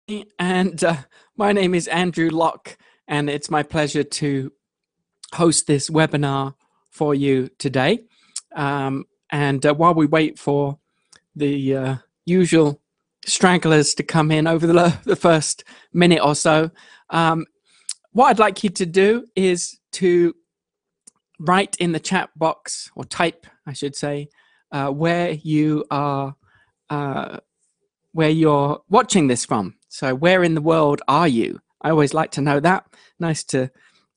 And my name is Andrew Locke, and it's my pleasure to host this webinar for you today. And while we wait for the usual stragglers to come in over the first minute or so, what I'd like you to do is to write in the chat box, or type, I should say, where you are, where you're watching this from. So where in the world are you? I always like to know that. Nice to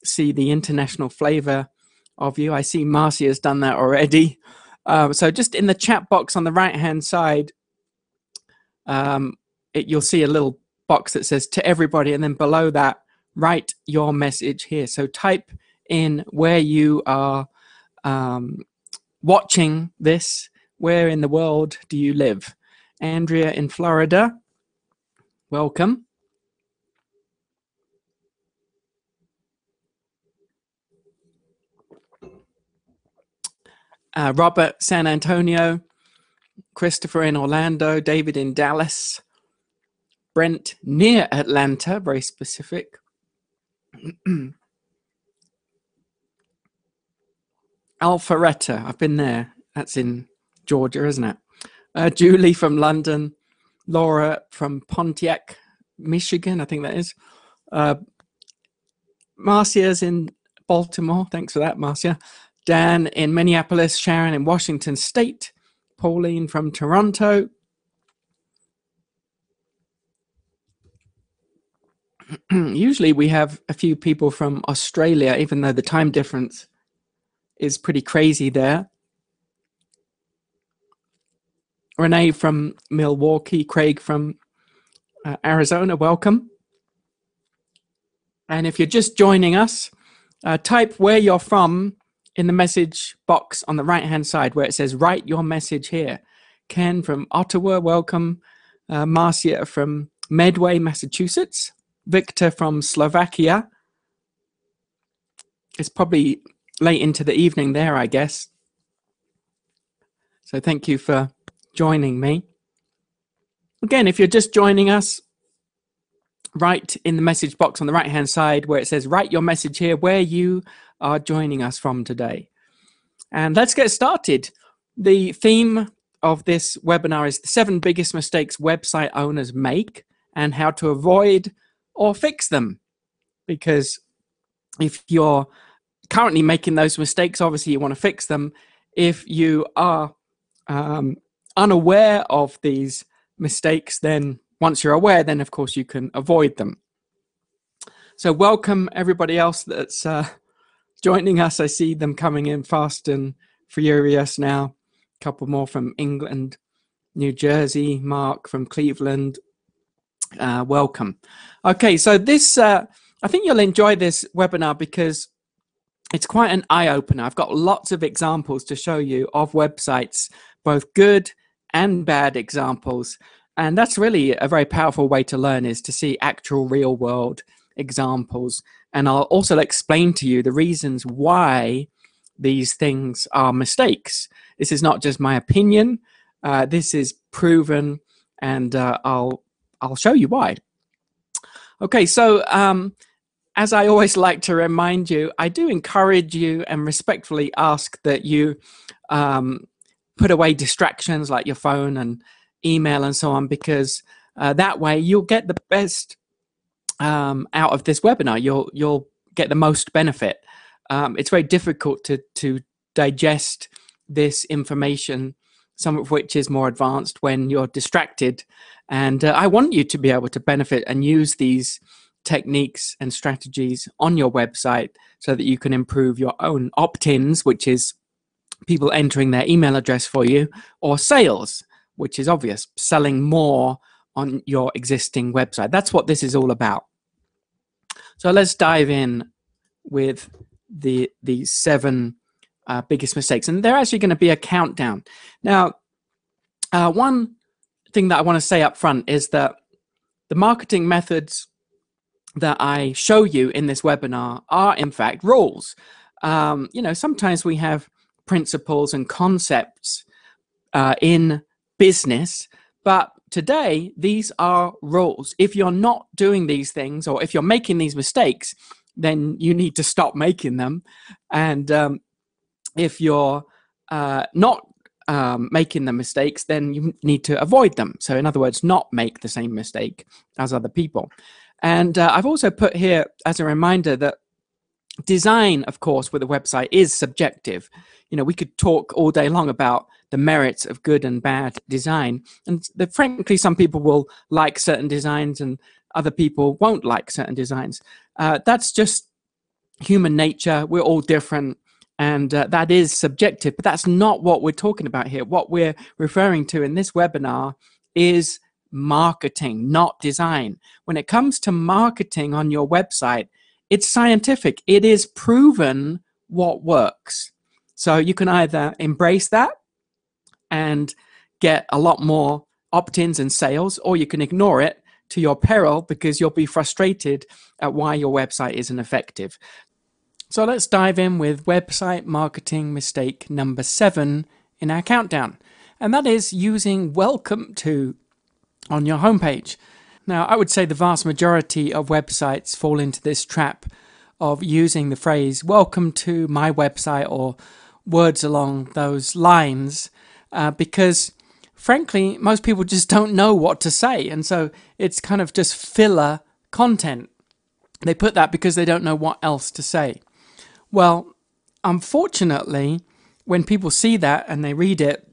see the international flavor of you. I see Marcia has done that already. So just in the chat box on the right-hand side, you'll see a little box that says to everybody, and then below that, write your message here. So type in where you are watching this. Where in the world do you live? Andrea in Florida, welcome. Robert, San Antonio. Christopher in Orlando. David in Dallas. Brent near Atlanta, very specific. Alpharetta, I've been there. That's in Georgia, isn't it? Julie from London. Laura from Pontiac, Michigan, I think that is. Marcia's in Baltimore. Thanks for that, Marcia. Dan in Minneapolis. Sharon in Washington State. Pauline from Toronto. Usually we have a few people from Australia, even though the time difference is pretty crazy there. Renee from Milwaukee. Craig from Arizona, welcome. And if you're just joining us, type where you're from in the message box on the right-hand side where it says write your message here. Ken from Ottawa, welcome. Marcia from Medway, Massachusetts. Victor from Slovakia. It's probably late into the evening there, I guess. So thank you for joining me. Again, if you're just joining us, write in the message box on the right-hand side where it says write your message here, where you are joining us from today. And let's get started. The theme of this webinar is the 7 biggest mistakes website owners make and how to avoid or fix them. Because if you're currently making those mistakes, obviously you want to fix them. If you are unaware of these mistakes, then once you're aware, then of course you can avoid them. So welcome everybody else that's joining us. I see them coming in fast and furious now. A couple more from England, New Jersey, Mark from Cleveland. Welcome. Okay, so this, I think you'll enjoy this webinar because it's quite an eye-opener. I've got lots of examples to show you of websites, both good and bad examples. And that's really a very powerful way to learn, is to see actual real-world examples. And I'll also explain to you the reasons why these things are mistakes. This is not just my opinion. This is proven, and I'll show you why. Okay, so as I always like to remind you, I do encourage you and respectfully ask that you put away distractions like your phone and email and so on, because that way you'll get the best out of this webinar. You'll get the most benefit. It's very difficult to digest this information, some of which is more advanced, when you're distracted. And I want you to be able to benefit and use these techniques and strategies on your website so that you can improve your own opt-ins, which is people entering their email address for you, or sales, which is obvious, selling more on your existing website. That's what this is all about. So let's dive in with the 7 biggest mistakes. And they're actually going to be a countdown. Now, one thing that I want to say up front is that the marketing methods that I show you in this webinar are in fact rules. Sometimes we have principles and concepts in business, but today, these are rules. If you're not doing these things, or if you're making these mistakes, then you need to stop making them. And if you're not making the mistakes, then you need to avoid them. So in other words, not make the same mistake as other people. And I've also put here as a reminder that design, of course, with a website is subjective. You know, we could talk all day long about the merits of good and bad design. And frankly, some people will like certain designs and other people won't like certain designs. That's just human nature. We're all different. And that is subjective, but that's not what we're talking about here. What we're referring to in this webinar is marketing, not design. When it comes to marketing on your website, it's scientific. It is proven what works. So you can either embrace that and get a lot more opt-ins and sales, or you can ignore it to your peril because you'll be frustrated at why your website isn't effective. So let's dive in with website marketing mistake number 7 in our countdown. And that is using welcome to on your homepage. Now, I would say the vast majority of websites fall into this trap of using the phrase welcome to my website or words along those lines because, frankly, most people just don't know what to say. And so it's kind of just filler content. They put that because they don't know what else to say. Well, unfortunately, when people see that and they read it,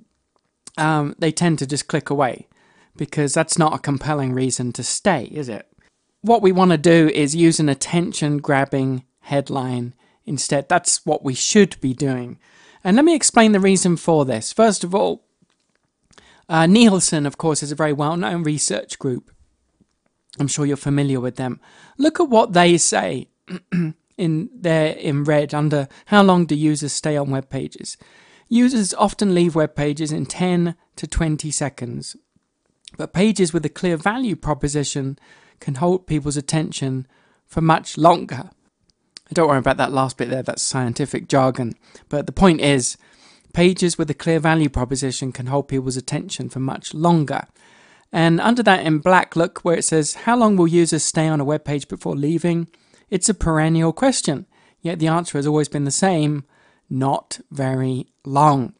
they tend to just click away because that's not a compelling reason to stay, is it? What we want to do is use an attention-grabbing headline instead. That's what we should be doing. And let me explain the reason for this. First of all, Nielsen, of course, is a very well-known research group. I'm sure you're familiar with them. Look at what they say in red under how long do users stay on web pages. Users often leave web pages in 10 to 20 seconds, but pages with a clear value proposition can hold people's attention for much longer. Don't worry about that last bit there, that's scientific jargon. But the point is, pages with a clear value proposition can hold people's attention for much longer. And under that in black, look where it says, how long will users stay on a web page before leaving? It's a perennial question, yet the answer has always been the same, not very long.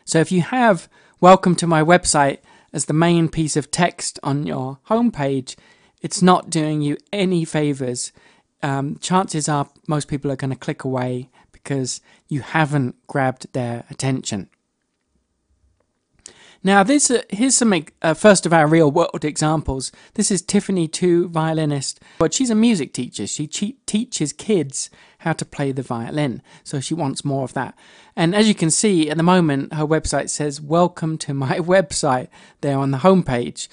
So if you have welcome to my website as the main piece of text on your homepage, it's not doing you any favors. Chances are most people are going to click away because you haven't grabbed their attention. Now, here's some first of our real-world examples. This is Tiffany Tu, violinist, but she's a music teacher. She teaches kids how to play the violin, so she wants more of that. And as you can see, at the moment, her website says, welcome to my website, there on the homepage.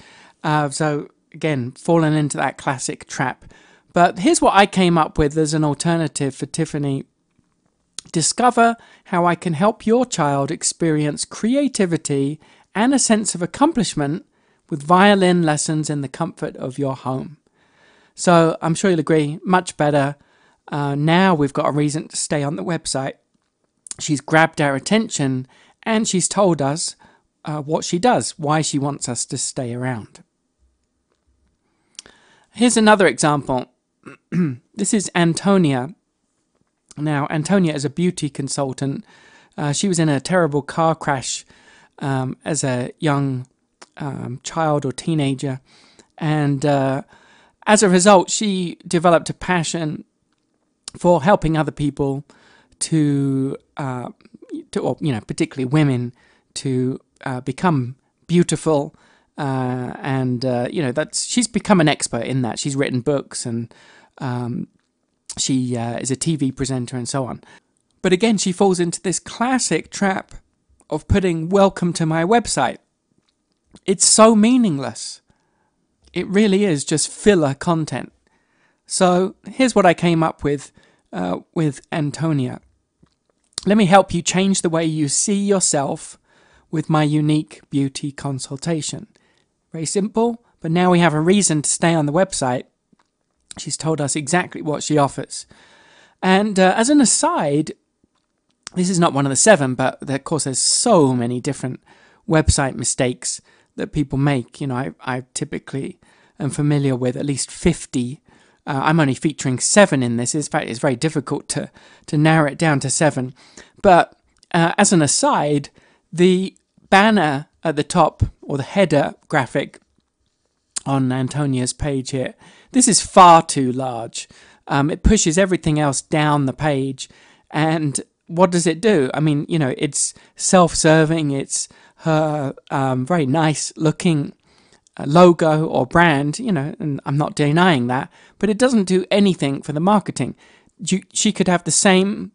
So, again, falling into that classic trap. But here's what I came up with as an alternative for Tiffany. Discover how I can help your child experience creativity and a sense of accomplishment with violin lessons in the comfort of your home. So I'm sure you'll agree, much better. Now we've got a reason to stay on the website. She's grabbed our attention and she's told us what she does, why she wants us to stay around. Here's another example. This is Antonia. Now, Antonia is a beauty consultant. She was in a terrible car crash as a young child or teenager, and as a result she developed a passion for helping other people to particularly women to become beautiful, and she's become an expert in that. She's written books and she is a TV presenter and so on. But again, she falls into this classic trap of putting welcome to my website. It's so meaningless. It really is just filler content. So here's what I came up with Antonia. Let me help you change the way you see yourself with my unique beauty consultation. Very simple, but now we have a reason to stay on the website. She's told us exactly what she offers. And as an aside, this is not one of the 7, but of course there's so many different website mistakes that people make. I typically am familiar with at least 50. I'm only featuring 7 in this. In fact, it's very difficult to narrow it down to 7. But as an aside, the banner at the top, or the header graphic on Antonia's page here, this is far too large. It pushes everything else down the page. And what does it do? I mean, it's self-serving. It's her very nice looking logo or brand, and I'm not denying that, but it doesn't do anything for the marketing. She could have the same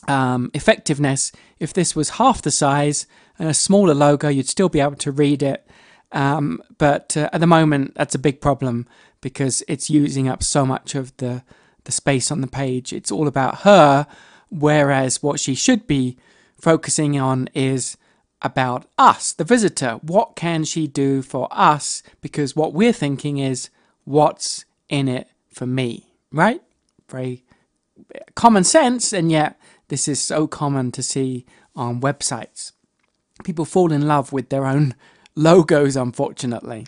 effectiveness if this was half the size and a smaller logo. You'd still be able to read it. But at the moment, that's a big problem because it's using up so much of the space on the page. It's all about her, whereas what she should be focusing on is about us, the visitor. What can she do for us? Because what we're thinking is, what's in it for me, right? Very common sense, and yet this is so common to see on websites. People fall in love with their own logos, unfortunately.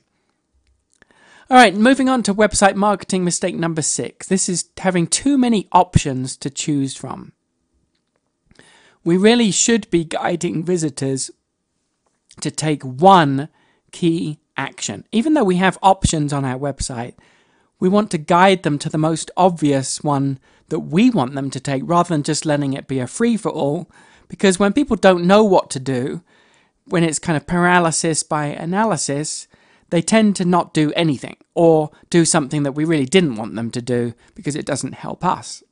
All right, moving on to website marketing mistake number 6. This is having too many options to choose from. We really should be guiding visitors to take one key action. Even though we have options on our website, we want to guide them to the most obvious one that we want them to take, rather than just letting it be a free-for-all. Because when people don't know what to do, when it's kind of paralysis by analysis, they tend to not do anything, or do something that we really didn't want them to do because it doesn't help us.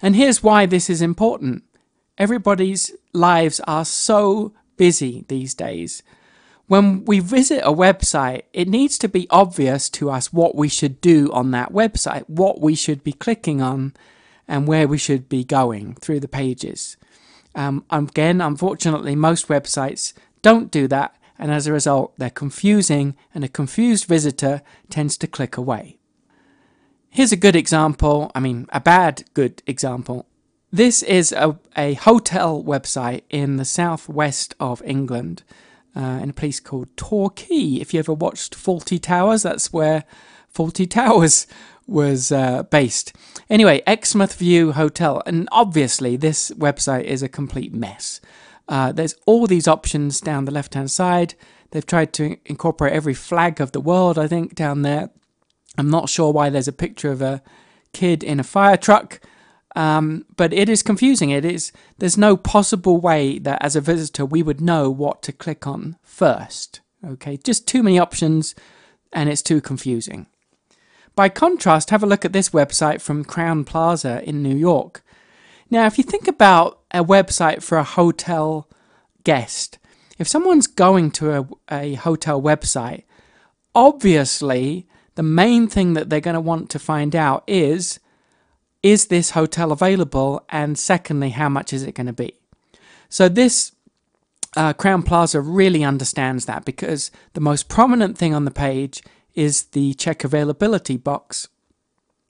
And here's why this is important. Everybody's lives are so busy these days. When we visit a website, it needs to be obvious to us what we should do on that website, what we should be clicking on, and where we should be going through the pages. Again, unfortunately, most websites don't do that, and as a result, they're confusing, and a confused visitor tends to click away. Here's a good example, a bad good example. This is a hotel website in the southwest of England, in a place called Torquay. If you ever watched Fawlty Towers, that's where Fawlty Towers was based. Anyway, Exmouth View Hotel, and obviously this website is a complete mess. There's all these options down the left-hand side. They've tried to incorporate every flag of the world, I think, down there. I'm not sure why there's a picture of a kid in a fire truck, but it is confusing. There's no possible way that as a visitor we would know what to click on first. Okay, just too many options, and it's too confusing. By contrast, have a look at this website from Crowne Plaza in New York. Now, if you think about a website for a hotel guest, if someone's going to a hotel website, obviously the main thing that they're going to want to find out is this hotel available? And secondly, how much is it going to be? So this Crowne Plaza really understands that, because the most prominent thing on the page is the check availability box,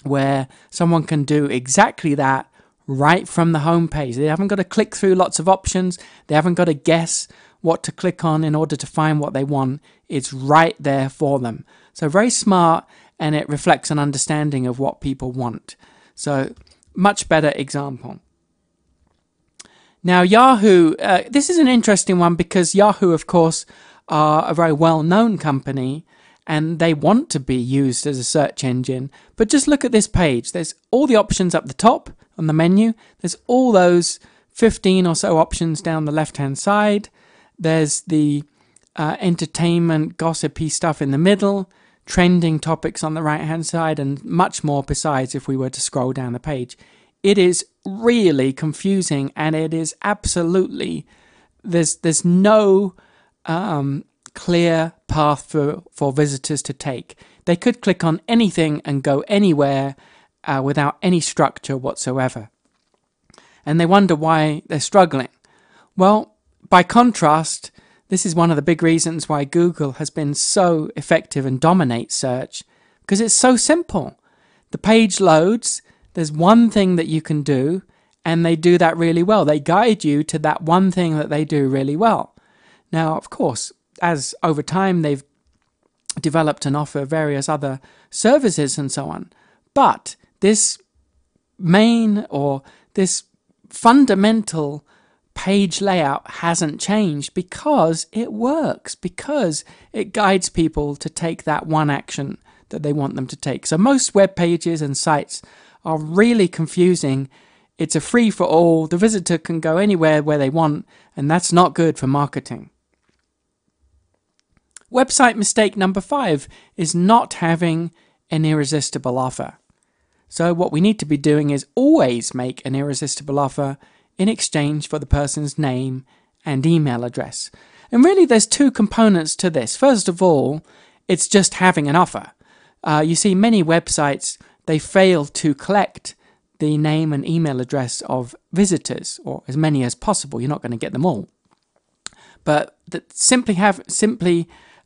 where someone can do exactly that right from the home page. They haven't got to click through lots of options. They haven't got to guess what to click on in order to find what they want. It's right there for them. So very smart, and it reflects an understanding of what people want. So much better example. Now Yahoo, this is an interesting one, because Yahoo, of course, are a very well-known company, and they want to be used as a search engine. But just look at this page. There's all the options up the top on the menu. There's all those 15 or so options down the left-hand side. There's the entertainment, gossipy stuff in the middle, trending topics on the right-hand side, and much more besides if we were to scroll down the page. It is really confusing, and it is absolutely, there's no clear path for visitors to take. They could click on anything and go anywhere without any structure whatsoever. And they wonder why they're struggling. Well, by contrast, this is one of the big reasons why Google has been so effective and dominates search, because it's so simple. The page loads, there's one thing that you can do, and they do that really well. They guide you to that one thing that they do really well. Now, of course, as over time they've developed and offer various other services and so on. But this main or this fundamental page layout hasn't changed because it works, because it guides people to take that one action that they want them to take. So most web pages and sites are really confusing. It's a free for all. The visitor can go anywhere where they want, and that's not good for marketing. Website mistake number 5 is not having an irresistible offer. So what we need to be doing is always make an irresistible offer in exchange for the person's name and email address. And really there's 2 components to this. First of all, it's just having an offer. You see many websites, they fail to collect the name and email address of visitors, or as many as possible. You're not going to get them all. But simply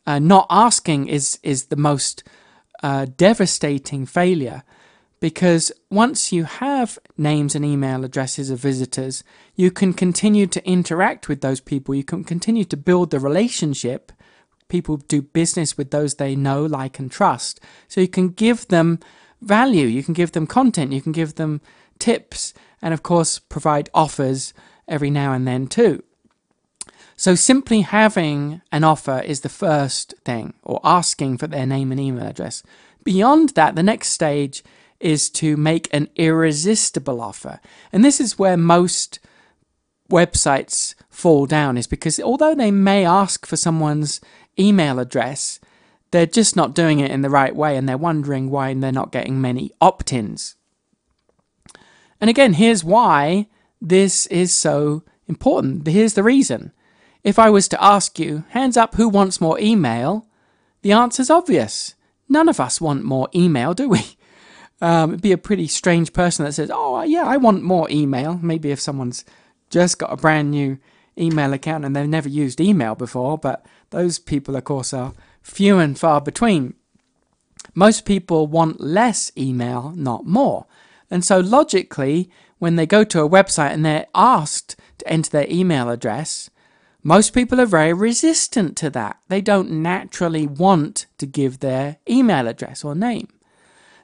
not asking is the most devastating failure, because once you have names and email addresses of visitors, you can continue to interact with those people. You can continue to build the relationship. People do business with those they know, like, and trust. So you can give them value, you can give them content, you can give them tips, and of course provide offers every now and then too. So simply having an offer is the first thing, or asking for their name and email address. Beyond that, the next stage is to make an irresistible offer. And this is where most websites fall down, is because although they may ask for someone's email address, they're just not doing it in the right way, and they're wondering why they're not getting many opt-ins. And again, here's why this is so important. Here's the reason. If I was to ask you, hands up, who wants more email? The answer's obvious. None of us want more email, do we? It'd be a pretty strange person that says, oh, yeah, I want more email. Maybe if someone's just got a brand new email account and they've never used email before, but those people, of course, are few and far between. Most people want less email, not more. And so logically, when they go to a website and they're asked to enter their email address, most people are very resistant to that. They don't naturally want to give their email address or name.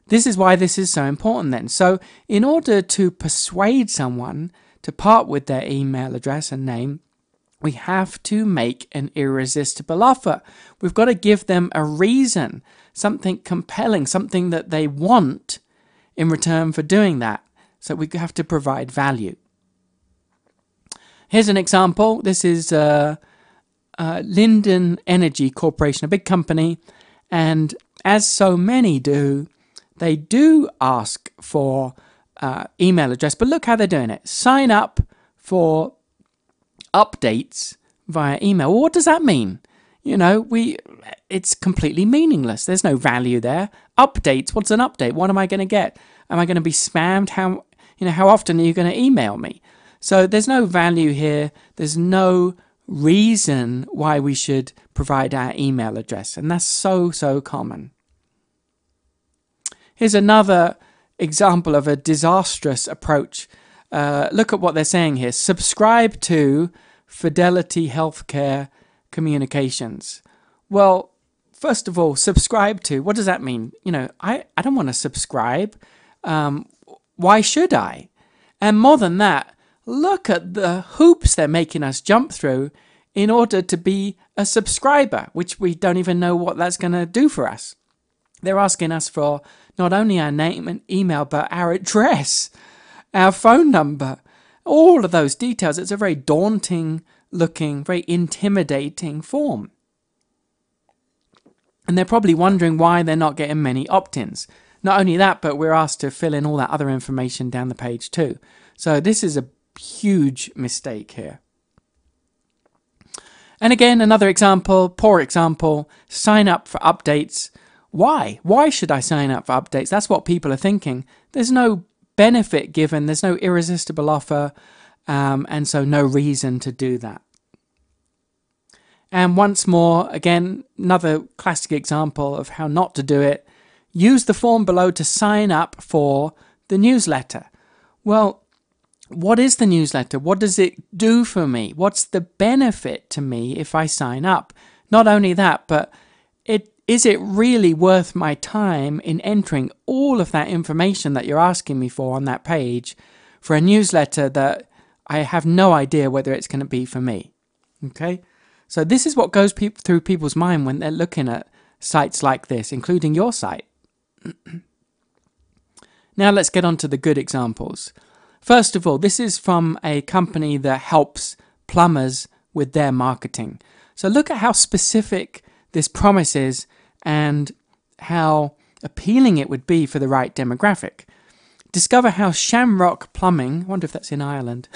This is why this is so important then. So in order to persuade someone to part with their email address and name, we have to make an irresistible offer. We've got to give them a reason, something compelling, something that they want in return for doing that. So we have to provide value. Here's an example. This is Linden Energy Corporation, a big company. And as so many do, they do ask for email address. But look how they're doing it. Sign up for updates via email. Well, what does that mean? You know, it's completely meaningless. There's no value there. Updates, what's an update? What am I going to get? Am I going to be spammed? How often are you going to email me? So there's no value here. There's no reason why we should provide our email address. And that's so common. Here's another example of a disastrous approach. Look at what they're saying here. Subscribe to Fidelity Healthcare Communications. Well, first of all, subscribe to, what does that mean? You know, I don't want to subscribe. Why should I? And more than that, look at the hoops they're making us jump through in order to be a subscriber, which we don't even know what that's going to do for us. They're asking us for not only our name and email, but our address, our phone number, all of those details. It's a very daunting looking, very intimidating form. And they're probably wondering why they're not getting many opt-ins. Not only that, but we're asked to fill in all that other information down the page too. So this is a huge mistake here. And again, another example, poor example, sign up for updates. Why? Why should I sign up for updates? That's what people are thinking. There's no benefit given, there's no irresistible offer, and so no reason to do that. And once more, again, another classic example of how not to do it. Use the form below to sign up for the newsletter. Well, what is the newsletter? What does it do for me? What's the benefit to me if I sign up? Not only that, but is it really worth my time in entering all of that information that you're asking me for on that page for a newsletter that I have no idea whether it's going to be for me? Okay, so this is what goes through people's mind when they're looking at sites like this, including your site. Now let's get on to the good examples. First of all, this is from a company that helps plumbers with their marketing. So look at how specific this promise is and how appealing it would be for the right demographic. Discover how Shamrock Plumbing, I wonder if that's in Ireland,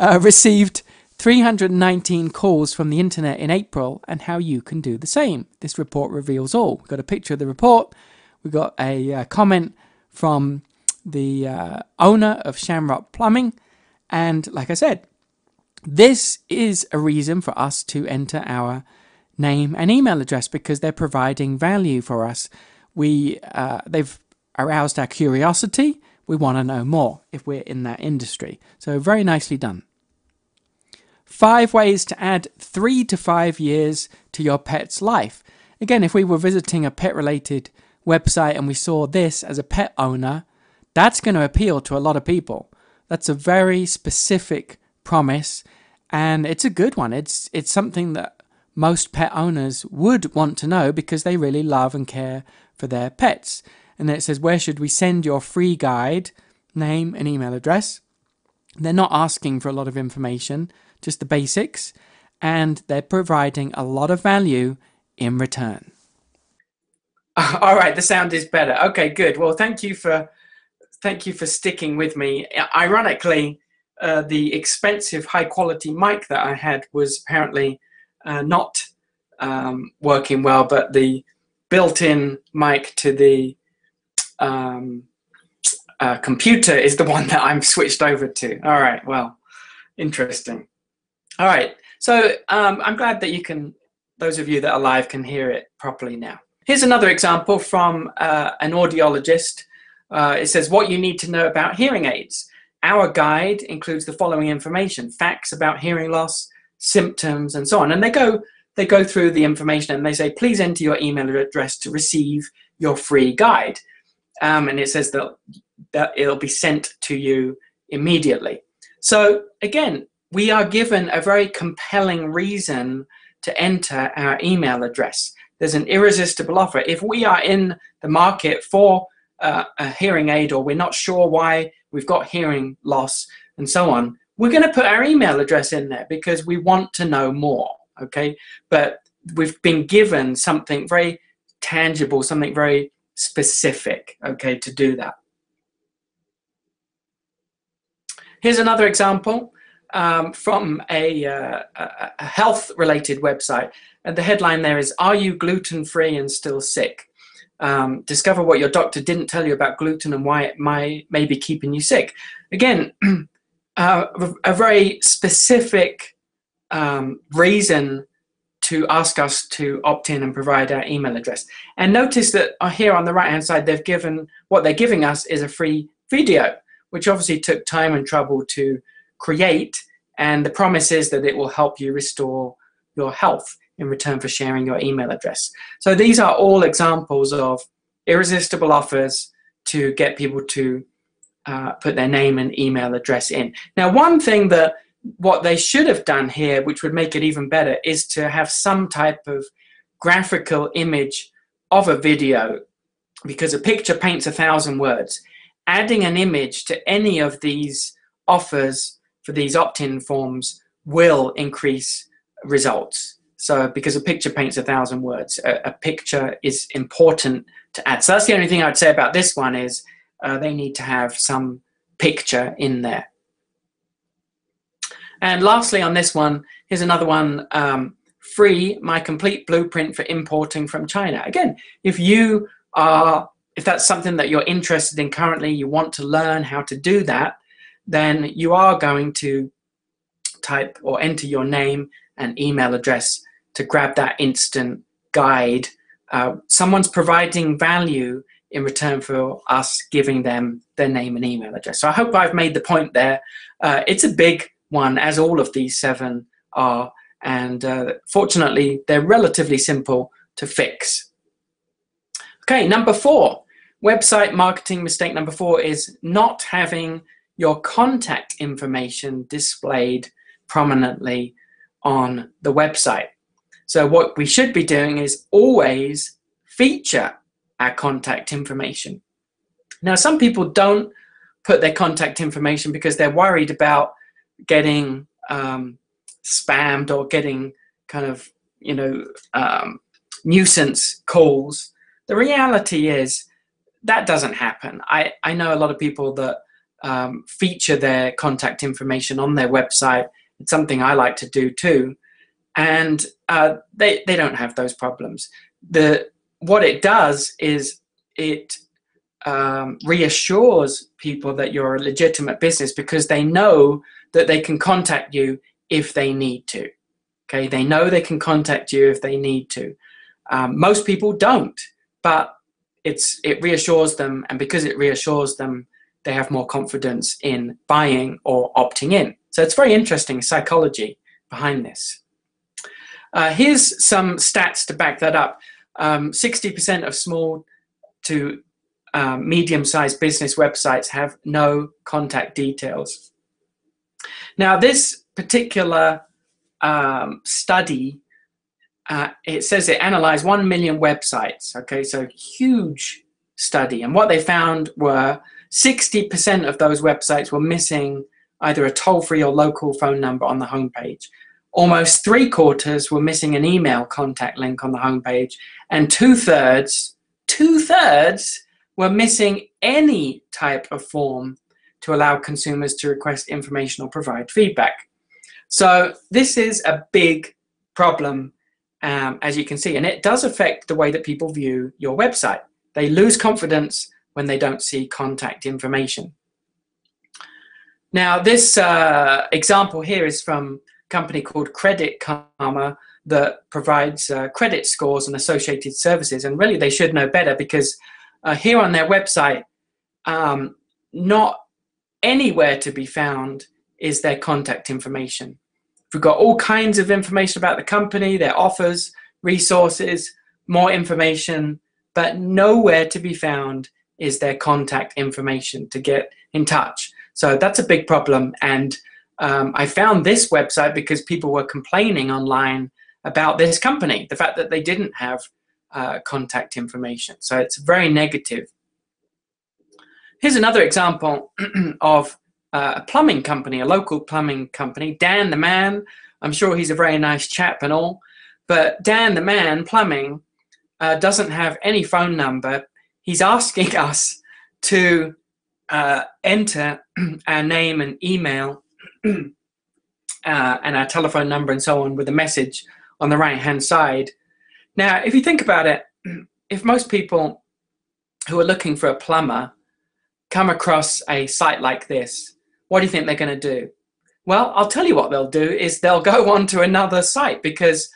received 319 calls from the internet in April and how you can do the same. This report reveals all. We've got a picture of the report. We've got a comment from the owner of Shamrock Plumbing. And like I said, this is a reason for us to enter our name and email address because they're providing value for us. They've aroused our curiosity. We want to know more if we're in that industry. So very nicely done. 5 ways to add 3 to 5 years to your pet's life. Again, if we were visiting a pet-related website and we saw this as a pet owner, that's going to appeal to a lot of people. That's a very specific promise, and it's a good one. It's something that most pet owners would want to know because they really love and care for their pets. And then it says, where should we send your free guide? Name and email address. They're not asking for a lot of information, just the basics, and they're providing a lot of value in return. All right, the sound is better. Okay, good. Well, thank you for sticking with me. Ironically, the expensive, high-quality mic that I had was apparently not working well, but the built-in mic to the computer is the one that I'm switched over to. All right, well, interesting. All right, so I'm glad that those of you that are live can hear it properly now. Here's another example from an audiologist. It says, what you need to know about hearing aids. Our guide includes the following information: facts about hearing loss, symptoms, and so on. And they go through the information and they say, please enter your email address to receive your free guide. And it says that it'll be sent to you immediately. So again, we are given a very compelling reason to enter our email address. There's an irresistible offer. If we are in the market for a hearing aid, or we're not sure why we've got hearing loss and so on, we're going to put our email address in there because we want to know more, okay? But we've been given something very tangible, something very specific, okay, to do that. Here's another example from a health-related website. And the headline there is, are you gluten-free and still sick? Discover what your doctor didn't tell you about gluten and why it may be keeping you sick. Again, a very specific reason to ask us to opt in and provide our email address. And notice that here on the right-hand side, what they're giving us is a free video, which obviously took time and trouble to create. And the promise is that it will help you restore your health in return for sharing your email address. So these are all examples of irresistible offers to get people to put their name and email address in. Now, one thing that what they should have done here, which would make it even better, is to have some type of graphical image of a video, because a picture paints 1,000 words. Adding an image to any of these offers for these opt-in forms will increase results. So because a picture paints 1,000 words, a picture is important to add. So that's the only thing I'd say about this one is they need to have some picture in there. And lastly on this one, here's another one, free, my complete blueprint for importing from China. Again, if that's something that you're interested in currently, you want to learn how to do that, then you are going to type or enter your name and email address to grab that instant guide. Someone's providing value in return for us giving them their name and email address. So I hope I've made the point there. It's a big one, as all of these 7 are, And fortunately, they're relatively simple to fix. Okay, number 4, website marketing mistake number 4 is not having your contact information displayed prominently on the website. So what we should be doing is always feature our contact information. Now, some people don't put their contact information because they're worried about getting spammed or getting kind of, nuisance calls. The reality is that doesn't happen. I know a lot of people that feature their contact information on their website. It's something I like to do too. And they don't have those problems. What it does is it reassures people that you're a legitimate business, because they know that they can contact you if they need to. Okay, they know they can contact you if they need to. Most people don't, but it reassures them, and because it reassures them, they have more confidence in buying or opting in. So it's very interesting psychology behind this. Here's some stats to back that up. 60% of small to medium-sized business websites have no contact details. Now, this particular study, it says it analyzed 1 million websites. Okay, so huge study. And what they found were 60% of those websites were missing either a toll-free or local phone number on the homepage. Almost 3/4 were missing an email contact link on the homepage, and two-thirds were missing any type of form to allow consumers to request information or provide feedback. So this is a big problem, as you can see, and it does affect the way that people view your website. They lose confidence when they don't see contact information. Now, this example here is from a company called Credit Karma that provides credit scores and associated services, and really they should know better, because here on their website, not anywhere to be found is their contact information. We've got all kinds of information about the company, their offers, resources, more information, but nowhere to be found is their contact information to get in touch. So that's a big problem. And I found this website because people were complaining online about this company, the fact that they didn't have contact information. So it's very negative. Here's another example of a plumbing company, a local plumbing company, Dan the Man. I'm sure he's a very nice chap and all, but Dan the Man Plumbing doesn't have any phone number. He's asking us to enter our name and email and our telephone number and so on with a message on the right-hand side. Now, if you think about it, if most people who are looking for a plumber come across a site like this, what do you think they're going to do? Well, I'll tell you what they'll do is they'll go on to another site, because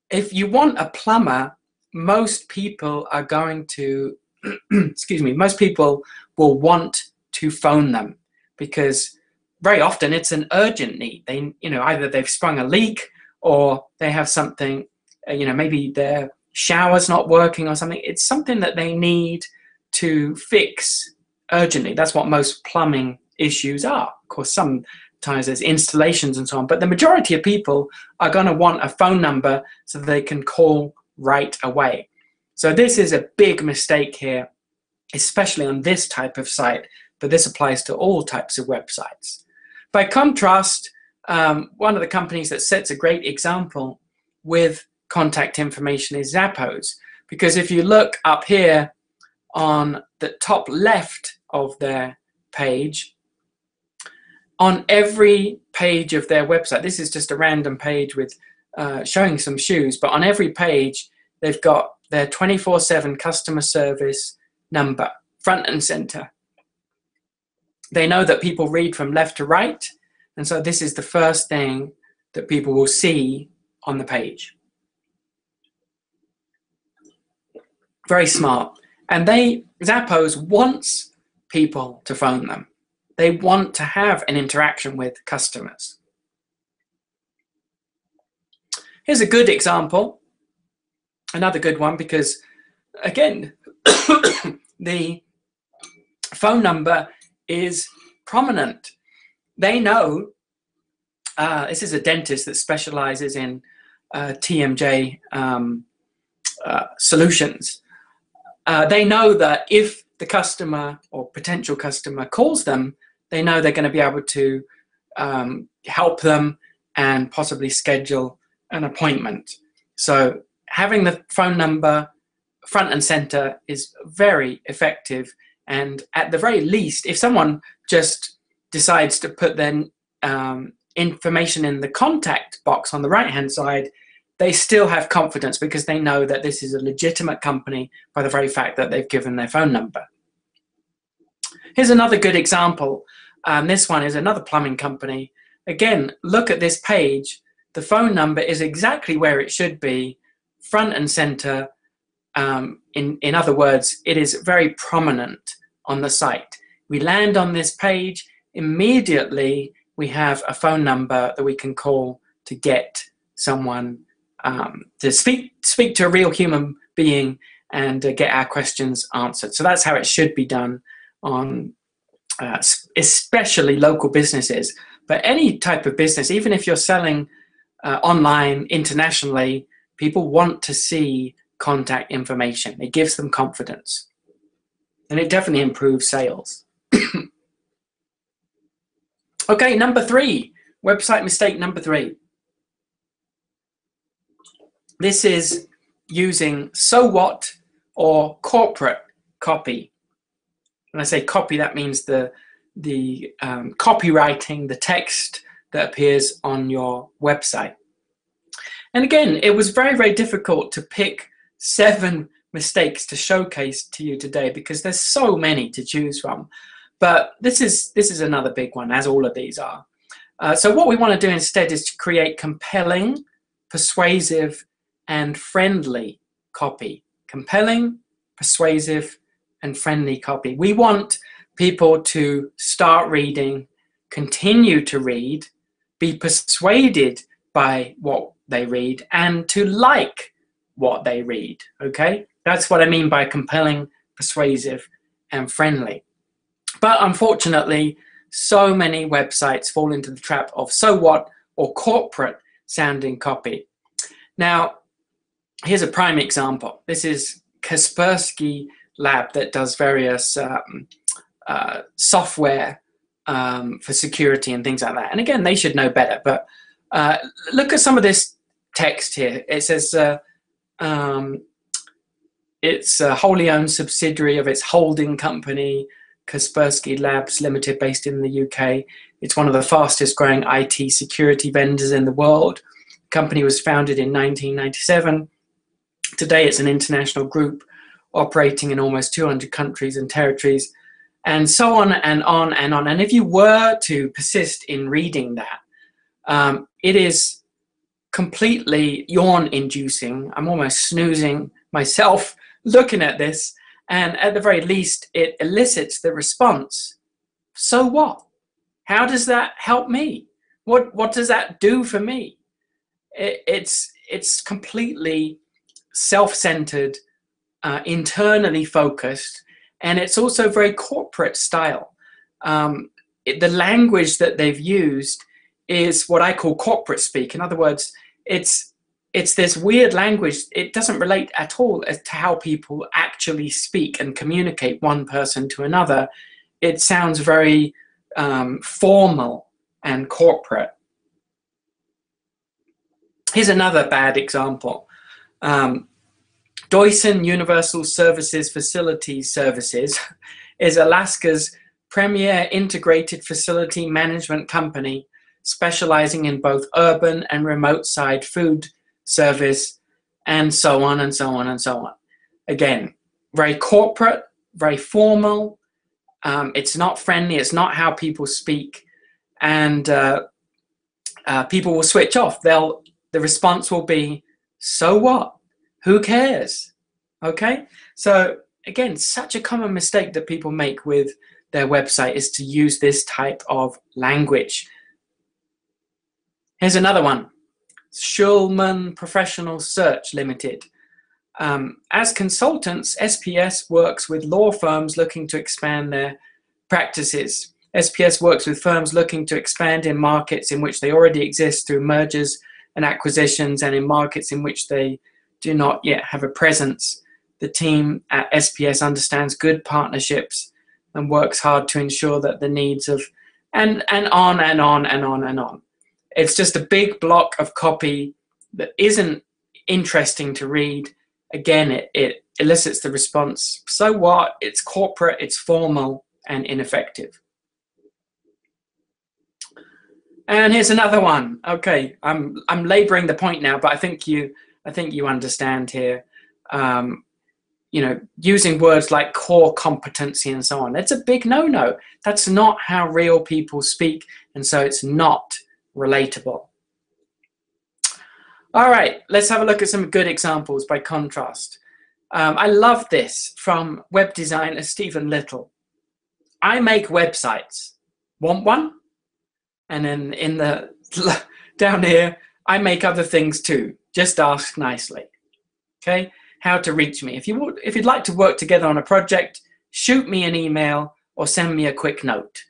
if you want a plumber, most people are going to, excuse me, most people will want to phone them, because very often it's an urgent need. They, either they've sprung a leak or they have something, maybe their shower's not working or something. It's something that they need to fix urgently. That's what most plumbing issues are. Of course, sometimes there's installations and so on, but the majority of people are going to want a phone number so they can call right away. So this is a big mistake here, especially on this type of site, but this applies to all types of websites. By contrast, one of the companies that sets a great example with contact information is Zappos, because if you look up here on the top left of their page, on every page of their website, this is just a random page with showing some shoes, but on every page they've got their 24/7 customer service number front and center. They know that people read from left to right, and so this is the first thing that people will see on the page. Very smart. And Zappos wants people to phone them. They want to have an interaction with customers. Here's a good example, another good one, because again, the phone number is prominent. They know, this is a dentist that specializes in TMJ solutions. They know that if the customer or potential customer calls them, they know they're going to be able to help them and possibly schedule an appointment. So having the phone number front and center is very effective. And at the very least, if someone just decides to put their information in the contact box on the right-hand side, they still have confidence because they know that this is a legitimate company by the very fact that they've given their phone number. Here's another good example. This one is another plumbing company. Again, look at this page. The phone number is exactly where it should be, front and center. In other words, it is very prominent on the site. We land on this page, immediately we have a phone number that we can call to get someone to speak to a real human being and get our questions answered. So that's how it should be done on especially local businesses. But any type of business, even if you're selling online internationally, people want to see contact information. It gives them confidence. And it definitely improves sales. Okay, number 3, website mistake number 3. This is using so what or corporate copy. When I say copy, that means the copywriting, the text that appears on your website. And again, it was very, very difficult to pick 7 mistakes to showcase to you today because there's so many to choose from. But this is another big one, as all of these are. So what we want to do instead is to create compelling, persuasive, and friendly copy. Compelling, persuasive, and friendly copy. We want people to start reading, continue to read, be persuaded by what they read, and to like what they read, okay? That's what I mean by compelling, persuasive, and friendly. But unfortunately, so many websites fall into the trap of so what or corporate sounding copy. Now, here's a prime example. This is Kaspersky Lab that does various software for security and things like that. And again, they should know better. But look at some of this text here. It says it's a wholly owned subsidiary of its holding company, Kaspersky Labs Limited, based in the UK. It's one of the fastest growing IT security vendors in the world. The company was founded in 1997. Today it's an international group operating in almost 200 countries and territories, and so on and on and on. And if you were to persist in reading that, it is completely yawn-inducing. I'm almost snoozing myself looking at this, and at the very least, it elicits the response, so what? How does that help me? What does that do for me? It's completely self-centered, internally focused, and it's also very corporate style. The language that they've used is what I call corporate speak. In other words, it's this weird language. It doesn't relate at all as to how people actually speak and communicate one person to another. It sounds very formal and corporate. Here's another bad example. Doosan Universal Services Facilities Services is Alaska's premier integrated facility management company specializing in both urban and remote side food service, and so on and so on and so on. Again, very corporate, very formal. It's not friendly. It's not how people speak, and people will switch off. The response will be, so what? Who cares? Okay? So again, such a common mistake that people make with their website is to use this type of language. Here's another one. Schulman Professional Search Limited. As consultants, SPS works with law firms looking to expand their practices. SPS works with firms looking to expand in markets in which they already exist through mergers and acquisitions, and in markets in which they do not yet have a presence. The team at SPS understands good partnerships and works hard to ensure that the needs of, and on and on and on and on. It's just a big block of copy that isn't interesting to read. Again, it elicits the response, so what? It's corporate, it's formal, and ineffective. And here's another one. Okay, I'm laboring the point now, but I think you understand here. You know, using words like core competency and so on. It's a big no-no. That's not how real people speak, and so it's not relatable. All right, let's have a look at some good examples by contrast. I love this from web designer Stephen Little. I make websites. Want one? And then in the down here, I make other things too. Just ask nicely. Okay, how to reach me. If you'd like to work together on a project, shoot me an email or send me a quick note.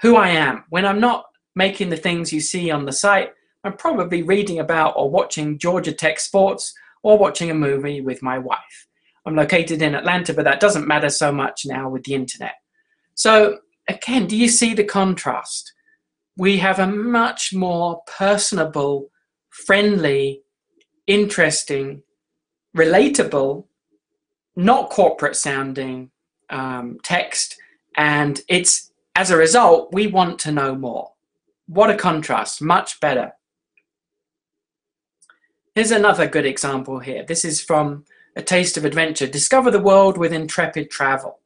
Who I am. When I'm not making the things you see on the site, I'm probably reading about or watching Georgia Tech sports or watching a movie with my wife. I'm located in Atlanta, but that doesn't matter so much now with the internet. So again, do you see the contrast? We have a much more personable, friendly, interesting, relatable, not corporate sounding text. And it's, as a result, we want to know more. What a contrast, much better. Here's another good example here. This is from A Taste of Adventure. Discover the world with intrepid travel.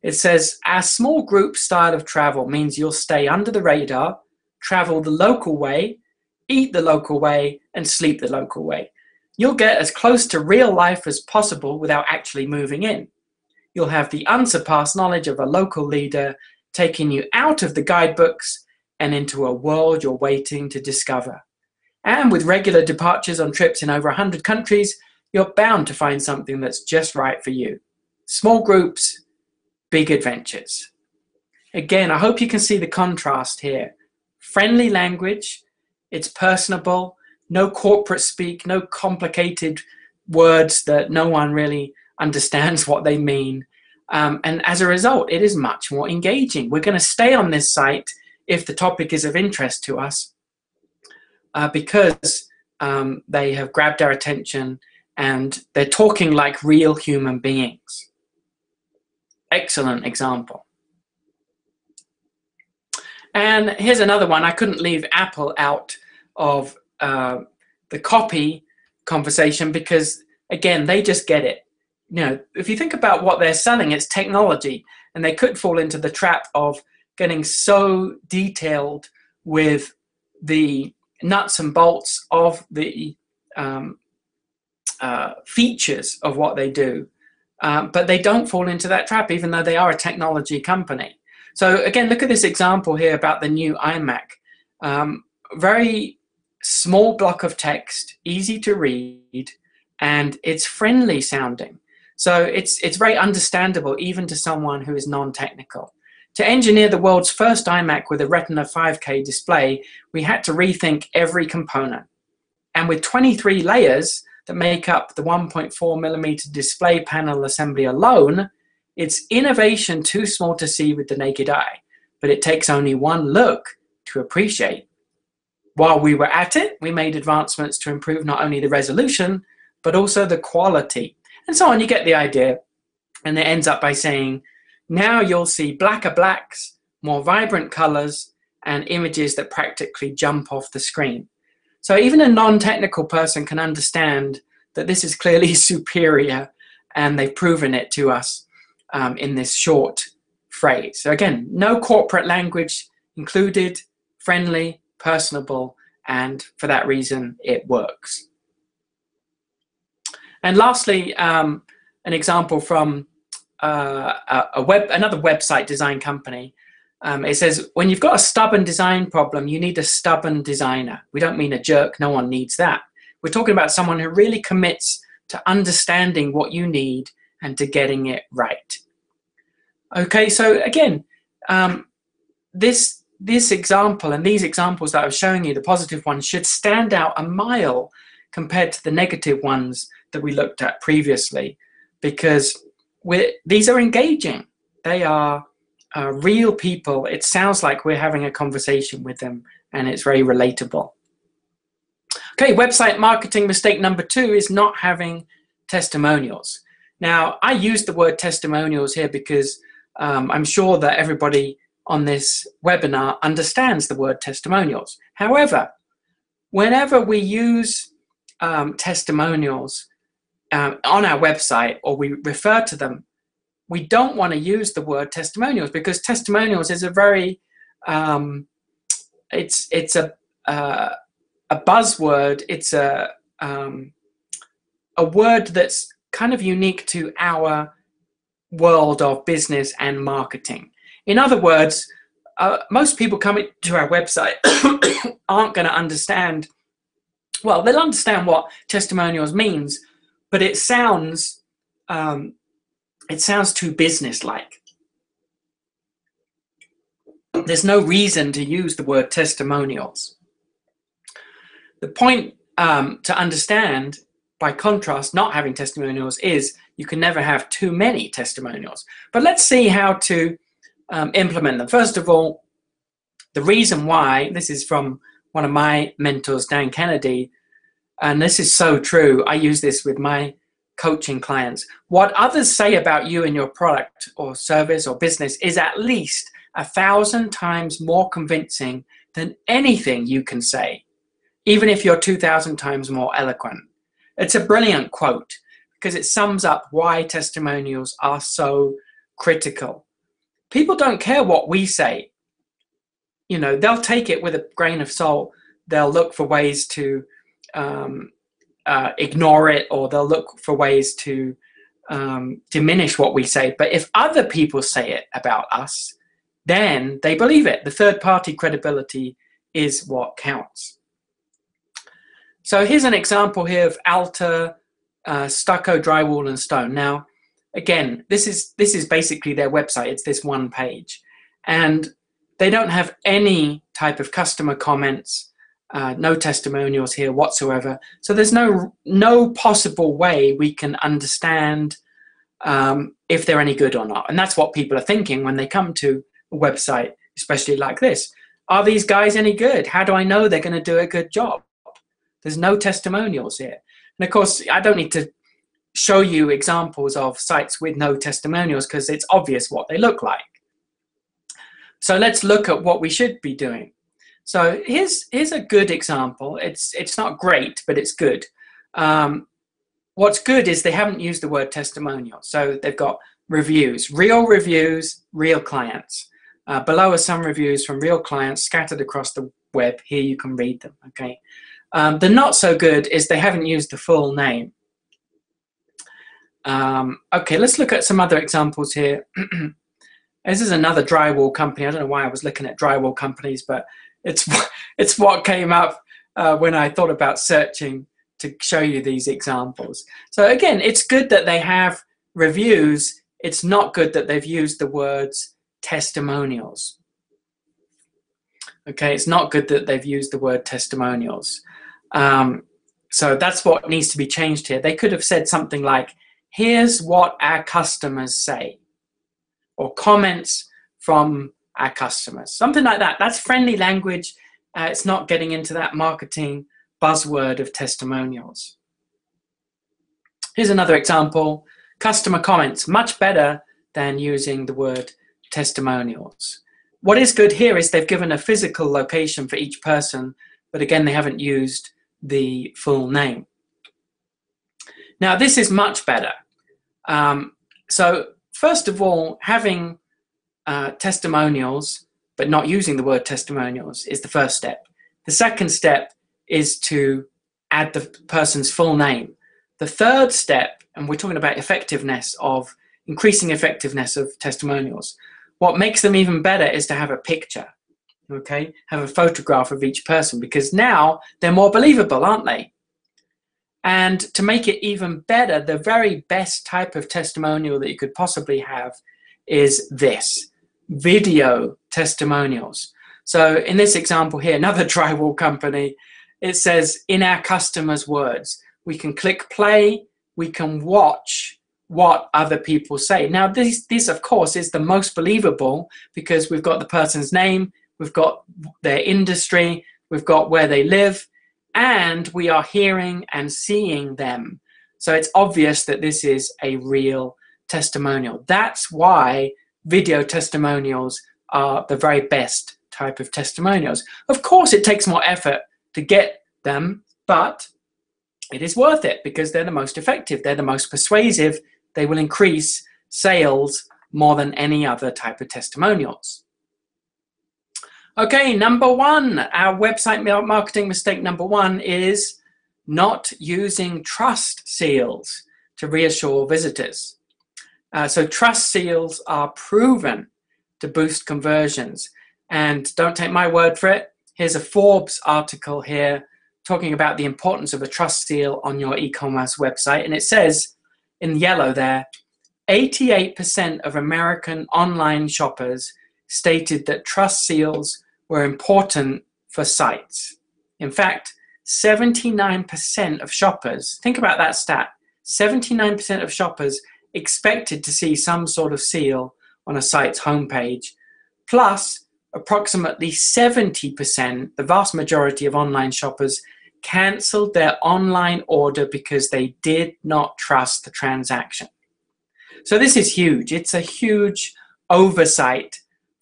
It says, our small group style of travel means you'll stay under the radar, travel the local way, eat the local way, and sleep the local way. You'll get as close to real life as possible without actually moving in. You'll have the unsurpassed knowledge of a local leader taking you out of the guidebooks and into a world you're waiting to discover. And with regular departures on trips in over 100 countries, you're bound to find something that's just right for you. Small groups, big adventures. Again, I hope you can see the contrast here. Friendly language, it's personable, no corporate speak, no complicated words that no one really understands what they mean. And as a result, it is much more engaging. We're going to stay on this site if the topic is of interest to us because they have grabbed our attention and they're talking like real human beings. Excellent example. And here's another one. I couldn't leave Apple out of the copy conversation because, again, they just get it. You know, if you think about what they're selling, it's technology, and they could fall into the trap of getting so detailed with the nuts and bolts of the features of what they do. But they don't fall into that trap, even though they are a technology company. So again, look at this example here about the new iMac. Very small block of text, easy to read, and it's friendly sounding. So it's very understandable even to someone who is non-technical. To engineer the world's first iMac with a Retina 5K display, we had to rethink every component. And with 23 layers that make up the 1.4mm display panel assembly alone, it's innovation too small to see with the naked eye, but it takes only one look to appreciate. While we were at it, we made advancements to improve not only the resolution, but also the quality, and so on. You get the idea. And it ends up by saying, now you'll see blacker blacks, more vibrant colors, and images that practically jump off the screen. So even a non-technical person can understand that this is clearly superior, and they've proven it to us in this short phrase. So again, no corporate language included, friendly, personable, and for that reason, it works. And lastly, an example from another website design company. It says, when you've got a stubborn design problem, you need a stubborn designer. We don't mean a jerk. No one needs that. We're talking about someone who really commits to understanding what you need and to getting it right. Okay, so again, this example and these examples that I was showing you, the positive ones, should stand out a mile compared to the negative ones that we looked at previously, because these are engaging. They are real people. It sounds like we're having a conversation with them, and it's very relatable. Okay, website marketing mistake number 2 is not having testimonials. Now, I use the word testimonials here because I'm sure that everybody on this webinar understands the word testimonials. However, whenever we use testimonials on our website, or we refer to them, we don't want to use the word testimonials, because testimonials is a very it's a buzzword. It's a word that's kind of unique to our world of business and marketing. In other words, most people coming to our website aren't going to understand. Well, they'll understand what testimonials means, but it sounds too business-like. There's no reason to use the word testimonials. The point to understand, by contrast, not having testimonials is you can never have too many testimonials. But let's see how to implement them. First of all, the reason why, this is from one of my mentors, Dan Kennedy, and this is so true. I use this with my coaching clients. What others say about you and your product or service or business is at least 1,000 times more convincing than anything you can say, even if you're 2,000 times more eloquent. It's a brilliant quote because it sums up why testimonials are so critical. People don't care what we say. You know, they'll take it with a grain of salt. They'll look for ways to ignore it, or they'll look for ways to diminish what we say. But if other people say it about us, then they believe it. The third-party credibility is what counts. So here's an example here of Alta Stucco, Drywall and Stone. Now, again, this is basically their website. It's this one page, and they don't have any type of customer comments. No testimonials here whatsoever. So there's no possible way we can understand if they're any good or not. And that's what people are thinking when they come to a website, especially like this. Are these guys any good? How do I know they're going to do a good job? There's no testimonials here. And of course, I don't need to show you examples of sites with no testimonials because it's obvious what they look like. So let's look at what we should be doing. So here's a good example. It's not great, but it's good. What's good is they haven't used the word testimonial. So they've got reviews, real clients. Below are some reviews from real clients scattered across the web. Here you can read them, okay? The not so good is they haven't used the full name. Okay, let's look at some other examples here. This is another drywall company. I don't know why I was looking at drywall companies, but it's what came up when I thought about searching to show you these examples. So again, it's good that they have reviews. It's not good that they've used the words testimonials. Okay, it's not good that they've used the word testimonials. So that's what needs to be changed here. They could have said something like, here's what our customers say, or comments from our customers, something like that. That's friendly language. It's not getting into that marketing buzzword of testimonials. Here's another example. Customer comments, much better than using the word testimonials. What is good here is they've given a physical location for each person, but again, they haven't used the full name. Now, this is much better. So first of all, having testimonials, but not using the word testimonials is the first step. The second step is to add the person's full name. The third step, and we're talking about effectiveness of increasing effectiveness of testimonials. what makes them even better is to have a picture, okay? Have a photograph of each person, because now they're more believable, aren't they? And to make it even better, the very best type of testimonial that you could possibly have is this: video testimonials. So in this example here, another drywall company, it says, in our customers' words, we can click play, we can watch what other people say. Now, this of course is the most believable, because we've got the person's name, we've got their industry, we've got where they live, and we are hearing and seeing them. So it's obvious that this is a real testimonial. That's why video testimonials are the very best type of testimonials. Of course, it takes more effort to get them, but it is worth it because they're the most effective, they're the most persuasive, they will increase sales more than any other type of testimonials. Okay, number one, our website marketing mistake number one is not using trust seals to reassure visitors. So trust seals are proven to boost conversions. And don't take my word for it. Here's a Forbes article here talking about the importance of a trust seal on your e-commerce website. And it says in yellow there, 88% of American online shoppers stated that trust seals were important for sites. In fact, 79% of shoppers, think about that stat, 79% of shoppers expected to see some sort of seal on a site's homepage, plus approximately 70%, the vast majority of online shoppers, cancelled their online order because they did not trust the transaction. So this is huge. It's a huge oversight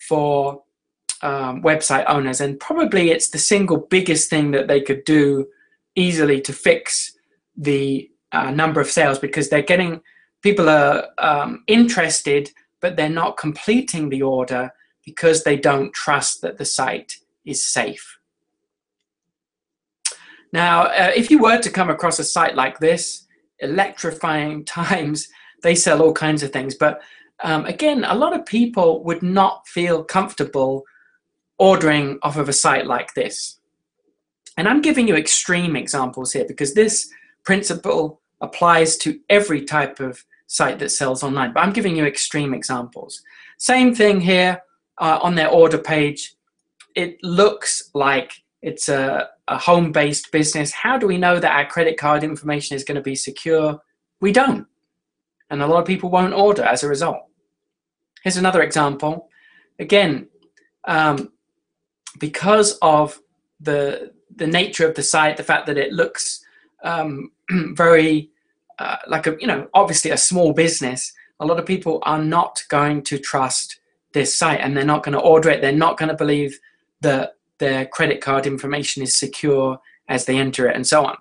for website owners, and probably it's the single biggest thing that they could do easily to fix the number of sales, because they're getting, people are interested, but they're not completing the order because they don't trust that the site is safe. Now, if you were to come across a site like this, Electrifying Times, they sell all kinds of things, but again, a lot of people would not feel comfortable ordering off of a site like this. And I'm giving you extreme examples here because this principle applies to every type of site that sells online, but I'm giving you extreme examples. Same thing here on their order page. It looks like it's a home-based business. How do we know that our credit card information is going to be secure? We don't. And a lot of people won't order as a result. Here's another example. Again, because of the nature of the site, the fact that it looks very like obviously a small business, a lot of people are not going to trust this site, and they're not going to order it. They're not going to believe that their credit card information is secure as they enter it, and so on.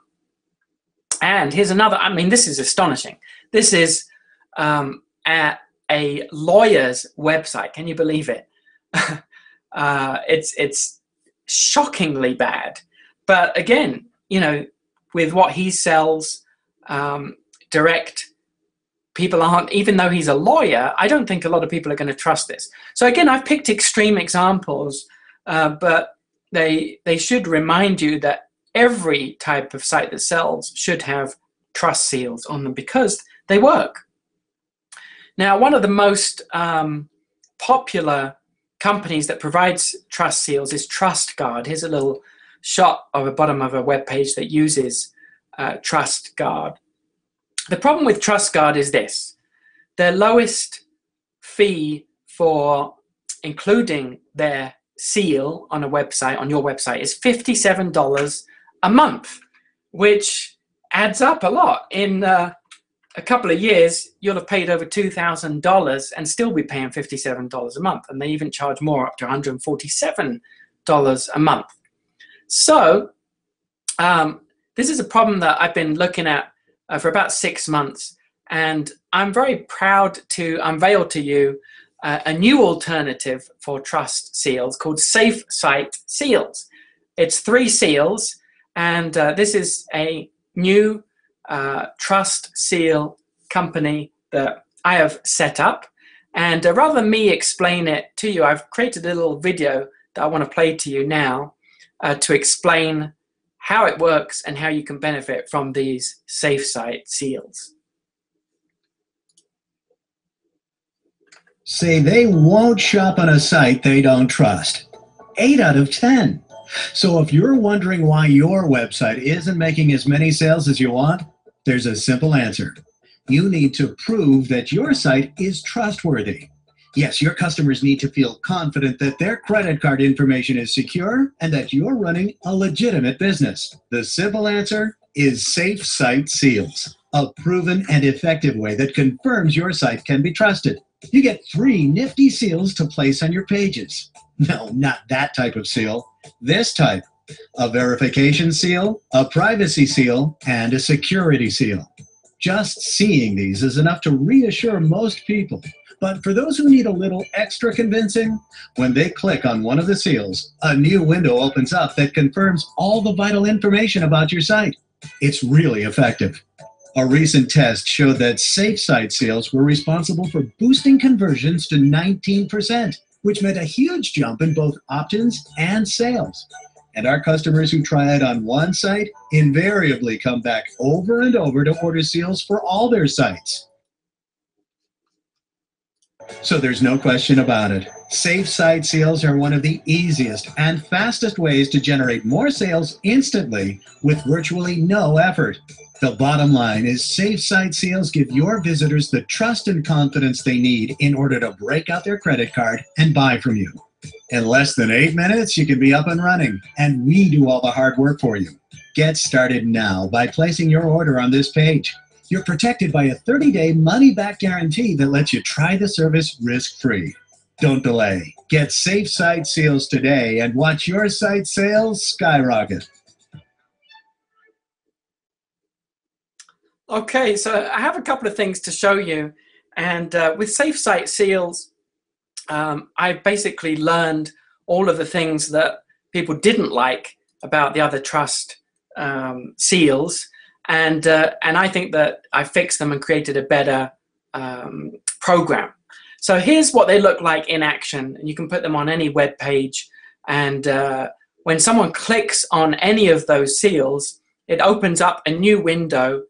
And here's another, I mean, this is astonishing. This is at a lawyer's website. Can you believe it? It's shockingly bad. But again, with what he sells, direct, people aren't, even though he's a lawyer, I don't think a lot of people are going to trust this. So again, I've picked extreme examples, but they should remind you that every type of site that sells should have trust seals on them because they work. Now, one of the most popular companies that provides trust seals is TrustGuard. Here's a little shot of the bottom of a web page that uses TrustGuard. The problem with TrustGuard is this: their lowest fee for including their seal on a website, on your website, is $57 a month, which adds up a lot. In a couple of years, you'll have paid over $2,000 and still be paying $57 a month. And they even charge more, up to $147 a month. So this is a problem that I've been looking at for about 6 months. And I'm very proud to unveil to you a new alternative for trust seals called SafeSite Seals. It's 3 seals, and this is a new trust seal company that I have set up, And rather than me explain it to you, I've created a little video that I want to play to you now to explain how it works and how you can benefit from these safe site seals. Say they won't shop on a site they don't trust. 8 out of 10. So if you're wondering why your website isn't making as many sales as you want, there's a simple answer. You need to prove that your site is trustworthy. Yes, your customers need to feel confident that their credit card information is secure and that you're running a legitimate business. The simple answer is Safe Site Seals, a proven and effective way that confirms your site can be trusted. You get 3 nifty seals to place on your pages. No, not that type of seal. This type. A verification seal, a privacy seal, and a security seal. Just seeing these is enough to reassure most people. But for those who need a little extra convincing, when they click on one of the seals, a new window opens up that confirms all the vital information about your site. It's really effective. A recent test showed that Safe Site Seals were responsible for boosting conversions to 19%, which meant a huge jump in both opt-ins and sales. And our customers who try it on one site invariably come back over and over to order seals for all their sites. So there's no question about it. Safe Site Seals are one of the easiest and fastest ways to generate more sales instantly with virtually no effort. The bottom line is Safe Site Seals give your visitors the trust and confidence they need in order to break out their credit card and buy from you. In less than 8 minutes, you can be up and running, and we do all the hard work for you. Get started now by placing your order on this page. You're protected by a 30-day money-back guarantee that lets you try the service risk-free. Don't delay. Get Safe Site Seals today and watch your site sales skyrocket. Okay, so I have a couple of things to show you. And with Safe Site Seals, I basically learned all of the things that people didn't like about the other trust seals. And I think that I fixed them and created a better program. So here's what they look like in action. And you can put them on any web page. And when someone clicks on any of those seals, it opens up a new window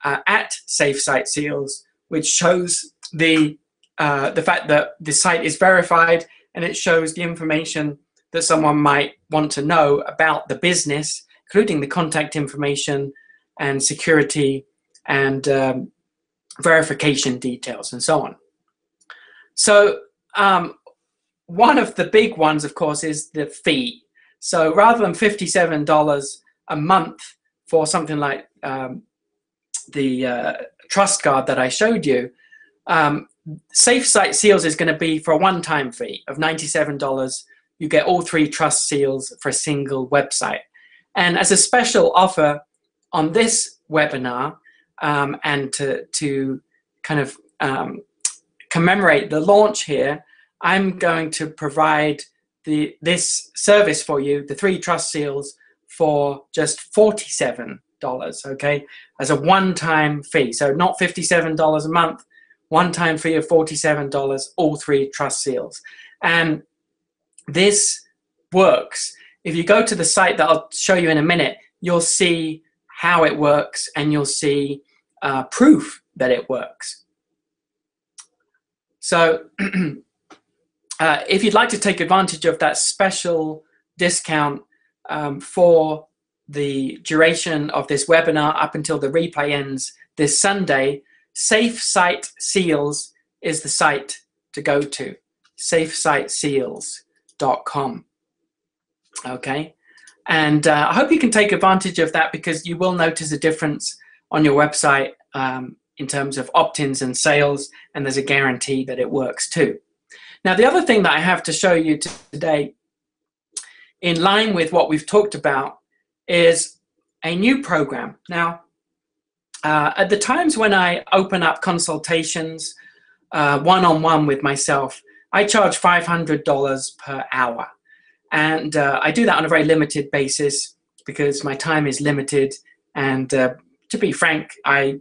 at Safe Site Seals, which shows the fact that the site is verified, and it shows the information that someone might want to know about the business, including the contact information and security and verification details and so on. So one of the big ones, of course, is the fee. So rather than $57 a month for something like the Trust Guard that I showed you, Safe Site Seals is going to be for a one-time fee of $97. You get all 3 trust seals for a single website. And as a special offer on this webinar, and to kind of commemorate the launch here, I'm going to provide this service for you, the 3 trust seals, for just $47, okay, as a one-time fee. So not $57 a month, one-time fee of $47, all 3 trust seals. And this works. If you go to the site that I'll show you in a minute, you'll see how it works, and you'll see proof that it works. So if you'd like to take advantage of that special discount for the duration of this webinar up until the replay ends this Sunday, Safe Site Seals is the site to go to, safesiteseals.com. Okay, and I hope you can take advantage of that, because you will notice a difference on your website in terms of opt-ins and sales, and there's a guarantee that it works too. Now, the other thing that I have to show you today, in line with what we've talked about, is a new program. Now, at the times when I open up consultations one-on-one with myself, I charge $500 per hour. And I do that on a very limited basis because my time is limited. And to be frank, I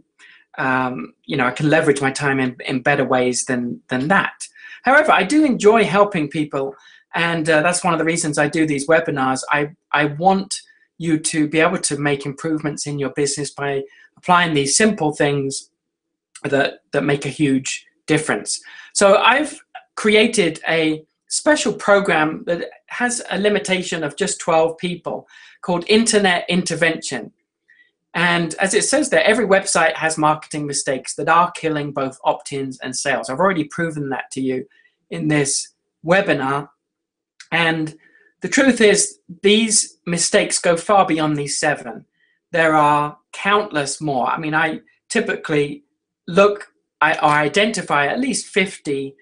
you know, I can leverage my time in better ways than that. However, I do enjoy helping people, and that's one of the reasons I do these webinars. I want you to be able to make improvements in your business by applying these simple things that make a huge difference. So I've created a special program that has a limitation of just 12 people called Internet Intervention. And as it says there, every website has marketing mistakes that are killing both opt-ins and sales. I've already proven that to you in this webinar. And the truth is, these mistakes go far beyond these 7. There are countless more. I mean, I typically I identify at least 50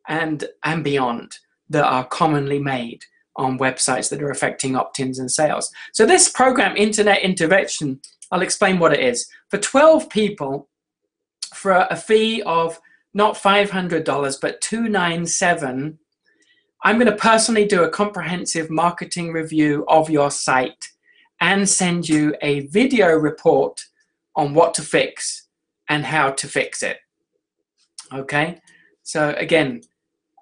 and beyond that are commonly made on websites that are affecting opt-ins and sales. So this program, Internet Intervention, I'll explain what it is. For 12 people, for a fee of not $500, but $297, I'm going to personally do a comprehensive marketing review of your site and send you a video report on what to fix and how to fix it. Okay, so again,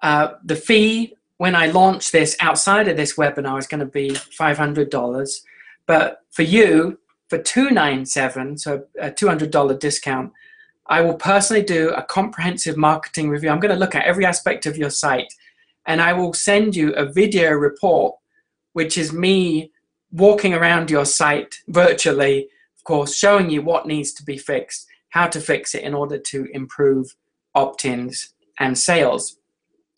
the fee when I launch this outside of this webinar is going to be $500, but for you, for $297, so a $200 discount, I will personally do a comprehensive marketing review. I'm going to look at every aspect of your site, and I will send you a video report, which is me walking around your site virtually, of course, showing you what needs to be fixed, how to fix it in order to improve opt-ins and sales.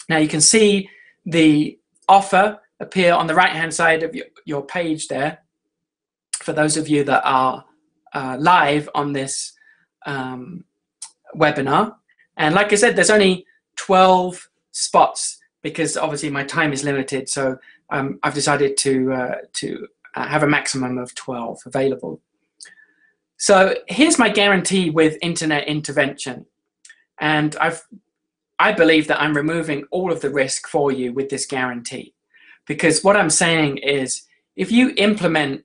Now you can see the offer appear on the right-hand side of your page there, for those of you that are live on this webinar. And like I said, there's only 12 spots because obviously my time is limited. So I've decided to have a maximum of 12 available. So here's my guarantee with Internet Intervention. And I believe that I'm removing all of the risk for you with this guarantee. Because what I'm saying is, if you implement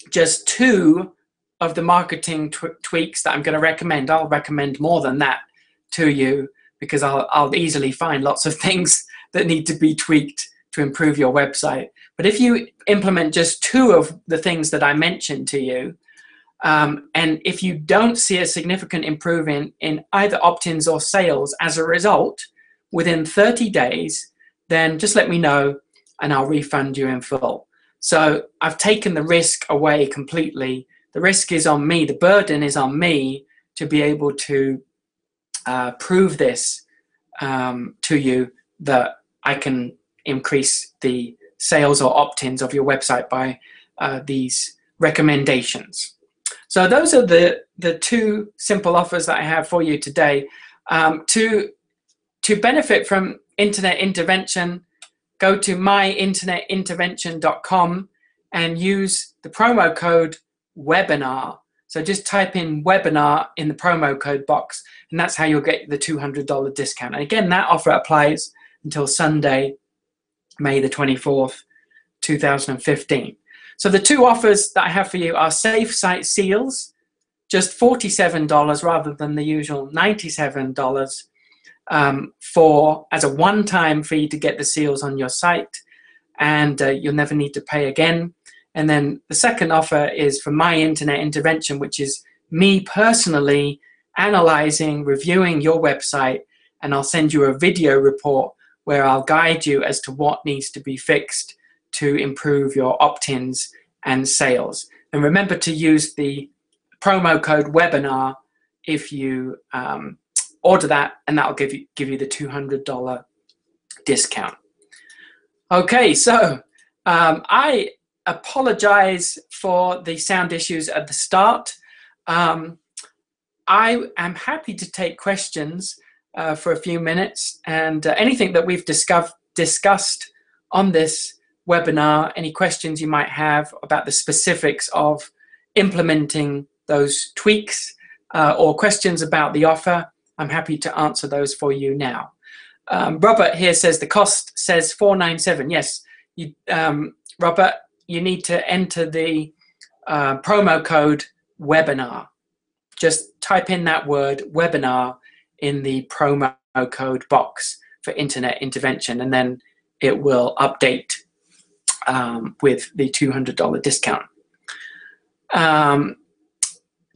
just 2 of the marketing tweaks that I'm going to recommend, I'll recommend more than that to you, because I'll easily find lots of things that need to be tweaked to improve your website. But if you implement just 2 of the things that I mentioned to you, and if you don't see a significant improvement in either opt-ins or sales as a result within 30 days, then just let me know and I'll refund you in full. So I've taken the risk away completely. The risk is on me, the burden is on me to be able to prove this to you, that I can increase the sales or opt-ins of your website by these recommendations. So those are the 2 simple offers that I have for you today. To benefit from Internet Intervention, go to myinternetintervention.com and use the promo code webinar. So just type in webinar in the promo code box, and that's how you'll get the $200 discount. And again, that offer applies until Sunday, May the 24th, 2015. So the 2 offers that I have for you are Safe Site Seals, just $47 rather than the usual $97 as a one-time fee to get the seals on your site, and you'll never need to pay again. And then the second offer is for My Internet Intervention, which is me personally analyzing, reviewing your website, and I'll send you a video report where I'll guide you as to what needs to be fixed to improve your opt-ins and sales. And remember to use the promo code webinar if you order that, and that'll give you the $200 discount. Okay, so I apologize for the sound issues at the start. I am happy to take questions for a few minutes, and anything that we've discussed on this webinar, any questions you might have about the specifics of implementing those tweaks, or questions about the offer, I'm happy to answer those for you now. Robert here says the cost says $497. Yes, Robert, you need to enter the promo code webinar just type in that word webinar in the promo code box for internet intervention, and then it will update with the $200 discount.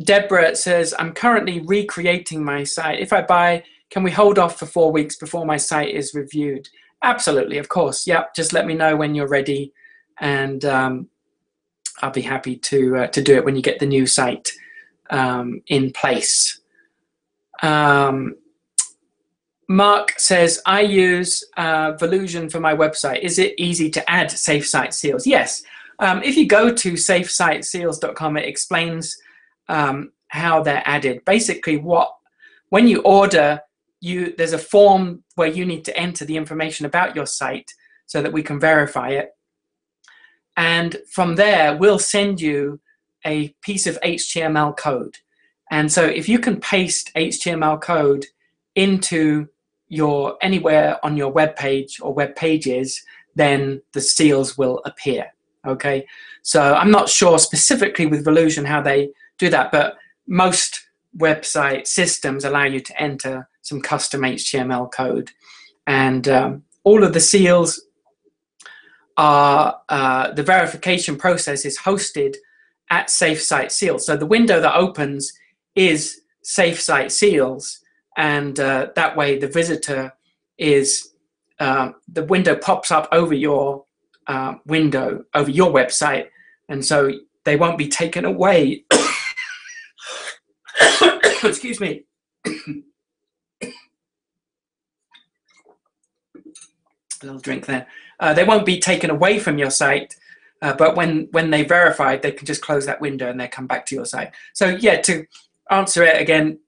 Deborah says, I'm currently recreating my site. If I buy, can we hold off for 4 weeks before my site is reviewed? Absolutely, of course. Yep, just let me know when you're ready, and I'll be happy to do it when you get the new site in place. Mark says, I use Volusion for my website. Is it easy to add safe site seals? Yes. If you go to safesiteseals.com, it explains how they're added. Basically, when you order, there's a form where you need to enter the information about your site so that we can verify it. And from there, we'll send you a piece of HTML code. And so if you can paste HTML code into anywhere on your web page or web pages, then the seals will appear. Okay, so I'm not sure specifically with Volusion how they do that, but most website systems allow you to enter some custom HTML code, and all of the seals are the verification process is hosted at Safe Site Seals. So the window that opens is Safe Site Seals, and that way the visitor is the window pops up over your window over your website, and so they won't be taken away. Excuse me. A little drink there. They won't be taken away from your site, but when they verify, they can just close that window and they come back to your site. So yeah, to answer it again,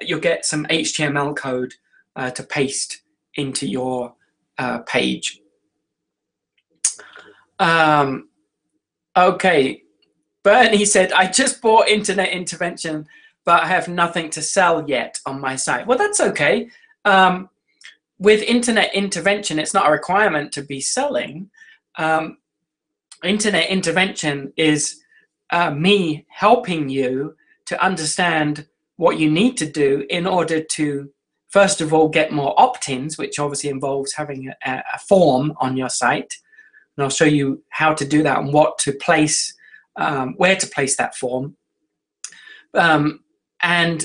you'll get some HTML code to paste into your page. Okay, Bernie said, I just bought Internet Intervention, but I have nothing to sell yet on my site. Well, that's okay. With Internet Intervention, it's not a requirement to be selling. Internet Intervention is me helping you to understand what you need to do in order to, first of all, get more opt-ins, which obviously involves having a form on your site. And I'll show you how to do that and what to place, where to place that form. And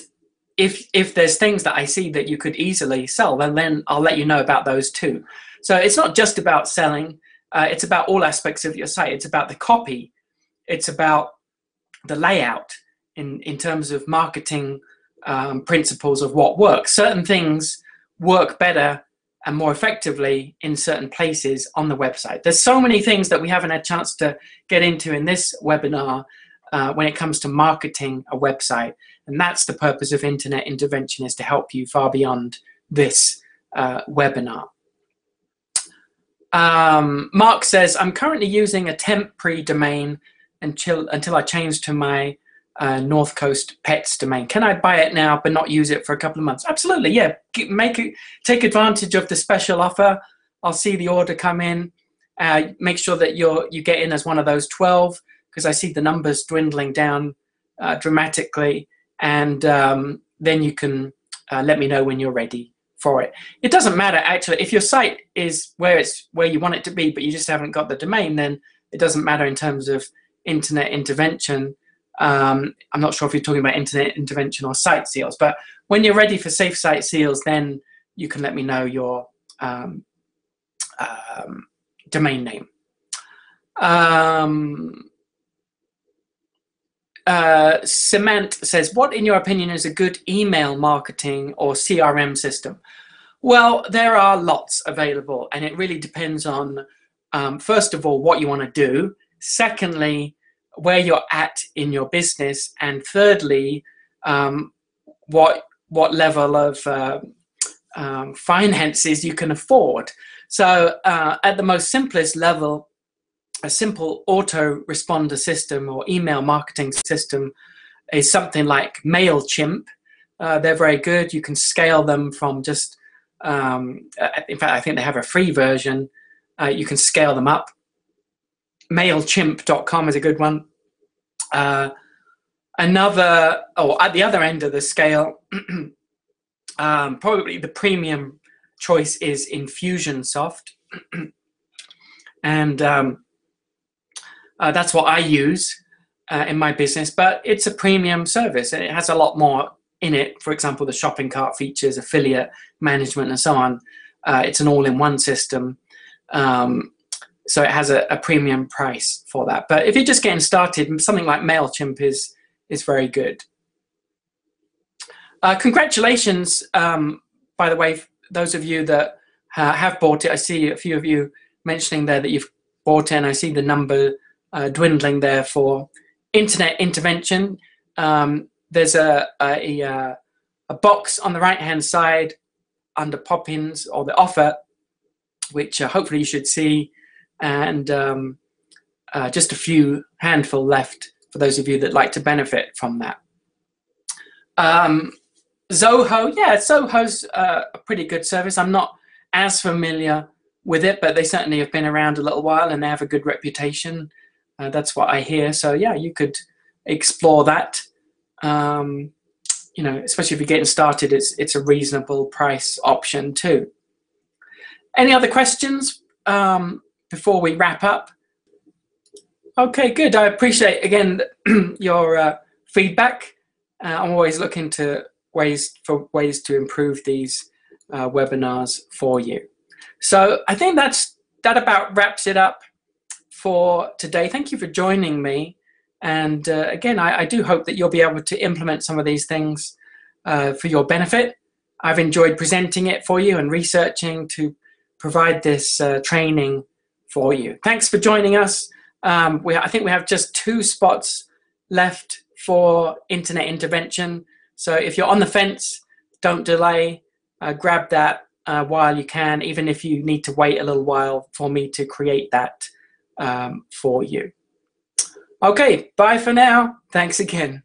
if there's things that I see that you could easily sell, then I'll let you know about those too. So it's not just about selling. It's about all aspects of your site. It's about the copy. It's about the layout in terms of marketing principles of what works. Certain things work better and more effectively in certain places on the website. There's so many things that we haven't had a chance to get into in this webinar when it comes to marketing a website. And that's the purpose of Internet Intervention, is to help you far beyond this webinar. Mark says, I'm currently using a temporary domain until I change to my North Coast Pets domain. Can I buy it now but not use it for a couple of months? Absolutely, yeah. Take advantage of the special offer. I'll see the order come in. Make sure that you get in as one of those 12, because I see the numbers dwindling down dramatically, and then you can let me know when you're ready for it. It doesn't matter actually if your site is where you want it to be, but you just haven't got the domain. Then it doesn't matter in terms of Internet Intervention. I'm not sure if you're talking about Internet Intervention or site seals, but when you're ready for Safe Site Seals, then you can let me know your domain name. Cement says, what in your opinion is a good email marketing or CRM system? Well, there are lots available, and it really depends on, first of all, what you want to do. Secondly, where you're at in your business, and thirdly, what level of finances you can afford. So at the most simplest level, a simple autoresponder system or email marketing system is something like MailChimp. They're very good. You can scale them from just, in fact, I think they have a free version. You can scale them up. MailChimp.com is a good one. And Another, or at the other end of the scale, probably the premium choice is Infusionsoft. And that's what I use in my business, but it's a premium service and it has a lot more in it. For example, the shopping cart features, affiliate management, and so on. It's an all-in-one system. So it has a premium price for that. But if you're just getting started, something like MailChimp is very good. Congratulations, by the way, those of you that have bought it. I see a few of you mentioning there that you've bought it, and I see the number dwindling there for Internet Intervention. There's a box on the right-hand side under pop-ins or the offer, which hopefully you should see, and just a few handful left for those of you that like to benefit from that. Zoho, yeah, Zoho's a pretty good service. I'm not as familiar with it, but they certainly have been around a little while and they have a good reputation. That's what I hear. So yeah, you could explore that. You know, especially if you're getting started, it's a reasonable price option too. Any other questions before we wrap up? Okay, good. I appreciate again your feedback. I'm always looking to ways to improve these webinars for you. So I think that about wraps it up for today. Thank you for joining me. And again, I do hope that you'll be able to implement some of these things for your benefit. I've enjoyed presenting it for you and researching to provide this training for you. Thanks for joining us. I think we have just 2 spots left for Internet Intervention. So if you're on the fence, don't delay. Grab that while you can, even if you need to wait a little while for me to create that for you. Okay, bye for now. Thanks again.